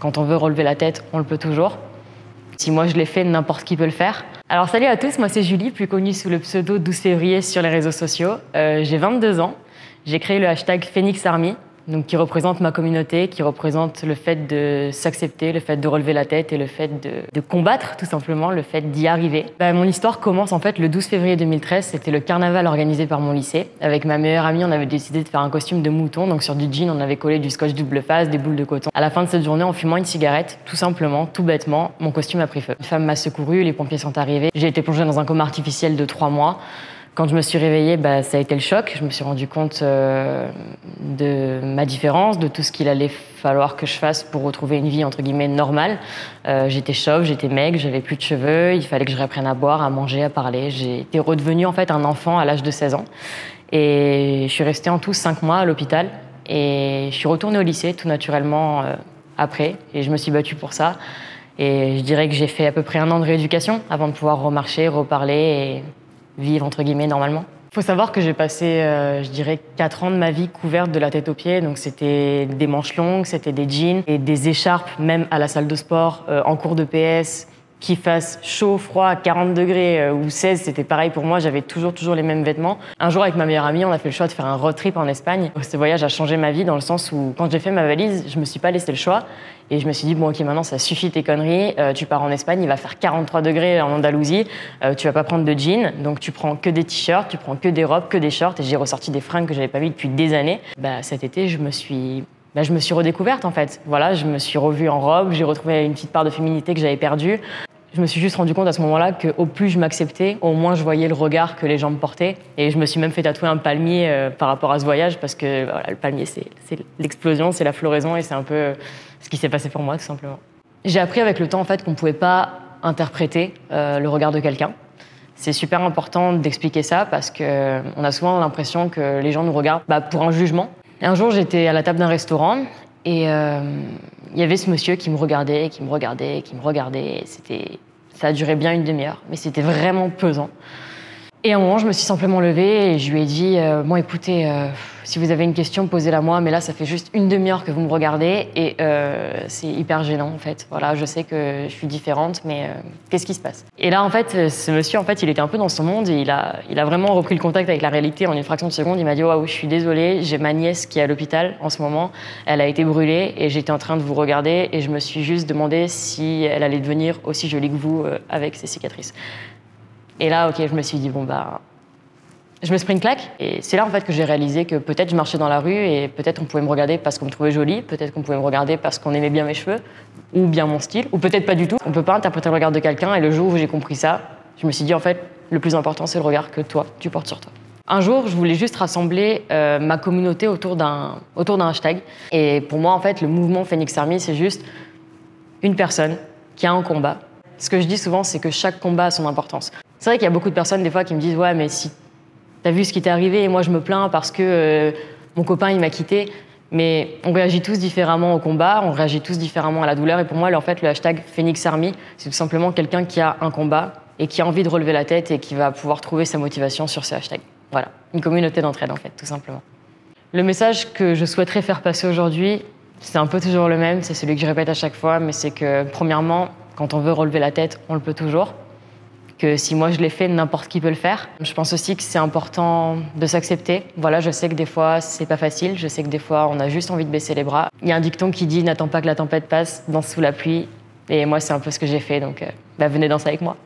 quand on veut relever la tête, on le peut toujours. Si moi je l'ai fait, n'importe qui peut le faire. Alors salut à tous, moi c'est Julie, plus connue sous le pseudo 12 février sur les réseaux sociaux. J'ai 22 ans, j'ai créé le hashtag Phoenix Army, donc qui représente ma communauté, qui représente le fait de s'accepter, le fait de relever la tête et le fait de combattre tout simplement, le fait d'y arriver. Mon histoire commence en fait le 12 février 2013, c'était le carnaval organisé par mon lycée. Avec ma meilleure amie, on avait décidé de faire un costume de mouton, donc sur du jean, on avait collé du scotch double face, des boules de coton. À la fin de cette journée, en fumant une cigarette, tout simplement, tout bêtement, mon costume a pris feu. Une femme m'a secouru, les pompiers sont arrivés. J'ai été plongée dans un coma artificiel de 3 mois. Quand je me suis réveillée, ça a été le choc. Je me suis rendu compte de ma différence, de tout ce qu'il allait falloir que je fasse pour retrouver une vie entre guillemets normale. J'étais chauve, j'étais maigre, j'avais plus de cheveux, il fallait que je réapprenne à boire, à manger, à parler. J'ai été redevenue en fait un enfant à l'âge de 16 ans. Et je suis restée en tout 5 mois à l'hôpital. Et je suis retournée au lycée tout naturellement après. Et je me suis battue pour ça. Et je dirais que j'ai fait à peu près 1 an de rééducation avant de pouvoir remarcher, reparler et vivre entre guillemets normalement. Il faut savoir que j'ai passé, je dirais, 4 ans de ma vie couverte de la tête aux pieds. Donc c'était des manches longues, c'était des jeans et des écharpes, même à la salle de sport, en cours de PS, qu'il fasse chaud, froid, 40 degrés ou 16, c'était pareil pour moi, j'avais toujours les mêmes vêtements. Un jour, avec ma meilleure amie, on a fait le choix de faire un road trip en Espagne. Ce voyage a changé ma vie dans le sens où, quand j'ai fait ma valise, je me suis pas laissé le choix. Et je me suis dit, bon, ok, maintenant, ça suffit tes conneries. Tu pars en Espagne, il va faire 43 degrés en Andalousie. Tu vas pas prendre de jeans, donc tu prends que des t-shirts, tu prends que des robes, que des shorts. Et j'ai ressorti des fringues que j'avais pas mis depuis des années. Cet été, je me suis redécouverte, en fait. Voilà, je me suis revue en robe, j'ai retrouvé une petite part de féminité que j'avais perdue. Je me suis juste rendu compte à ce moment-là qu'au plus je m'acceptais, au moins je voyais le regard que les gens me portaient. Et je me suis même fait tatouer un palmier par rapport à ce voyage parce que voilà, le palmier, c'est l'explosion, c'est la floraison et c'est un peu ce qui s'est passé pour moi, tout simplement. J'ai appris avec le temps en fait, qu'on ne pouvait pas interpréter le regard de quelqu'un. C'est super important d'expliquer ça parce qu'on a souvent l'impression que les gens nous regardent pour un jugement. Et un jour, j'étais à la table d'un restaurant et il y avait ce monsieur qui me regardait, qui me regardait, qui me regardait. Ça a duré bien 1 demi-heure, mais c'était vraiment pesant. Et à un moment, je me suis simplement levée et je lui ai dit « Bon, écoutez, si vous avez une question, posez-la moi, mais là, ça fait juste 1 demi-heure que vous me regardez et c'est hyper gênant, en fait. Voilà, je sais que je suis différente, mais qu'est-ce qui se passe ?» Et là, en fait, ce monsieur, en fait, il était un peu dans son monde et il a vraiment repris le contact avec la réalité en une fraction de seconde. Il m'a dit « Waouh, je suis désolée, j'ai ma nièce qui est à l'hôpital en ce moment. Elle a été brûlée et j'étais en train de vous regarder et je me suis juste demandé si elle allait devenir aussi jolie que vous avec ses cicatrices. » Et là, ok, je me suis dit, je me suis pris une claque. Et c'est là, en fait, que j'ai réalisé que peut-être je marchais dans la rue et peut-être on pouvait me regarder parce qu'on me trouvait jolie, peut-être qu'on pouvait me regarder parce qu'on aimait bien mes cheveux, ou bien mon style, ou peut-être pas du tout. On peut pas interpréter le regard de quelqu'un et le jour où j'ai compris ça, je me suis dit, en fait, le plus important, c'est le regard que toi, tu portes sur toi. Un jour, je voulais juste rassembler ma communauté autour d'un hashtag. Et pour moi, en fait, le mouvement Phoenix Army, c'est juste une personne qui a un combat. Ce que je dis souvent, c'est que chaque combat a son importance. C'est vrai qu'il y a beaucoup de personnes, des fois, qui me disent « Ouais, mais si t'as vu ce qui t'est arrivé et moi, je me plains parce que mon copain, il m'a quitté. » Mais on réagit tous différemment au combat, on réagit tous différemment à la douleur. Et pour moi, en fait, le hashtag Phoenix Army, c'est tout simplement quelqu'un qui a un combat et qui a envie de relever la tête et qui va pouvoir trouver sa motivation sur ce hashtag. Voilà, une communauté d'entraide, en fait, tout simplement. Le message que je souhaiterais faire passer aujourd'hui, c'est un peu toujours le même, c'est celui que je répète à chaque fois, mais c'est que, premièrement, quand on veut relever la tête, on le peut toujours. Que si moi je l'ai fait, n'importe qui peut le faire. Je pense aussi que c'est important de s'accepter. Voilà, je sais que des fois c'est pas facile, je sais que des fois on a juste envie de baisser les bras. Il y a un dicton qui dit « N'attends pas que la tempête passe, danse sous la pluie ». Et moi c'est un peu ce que j'ai fait, donc venez danser avec moi.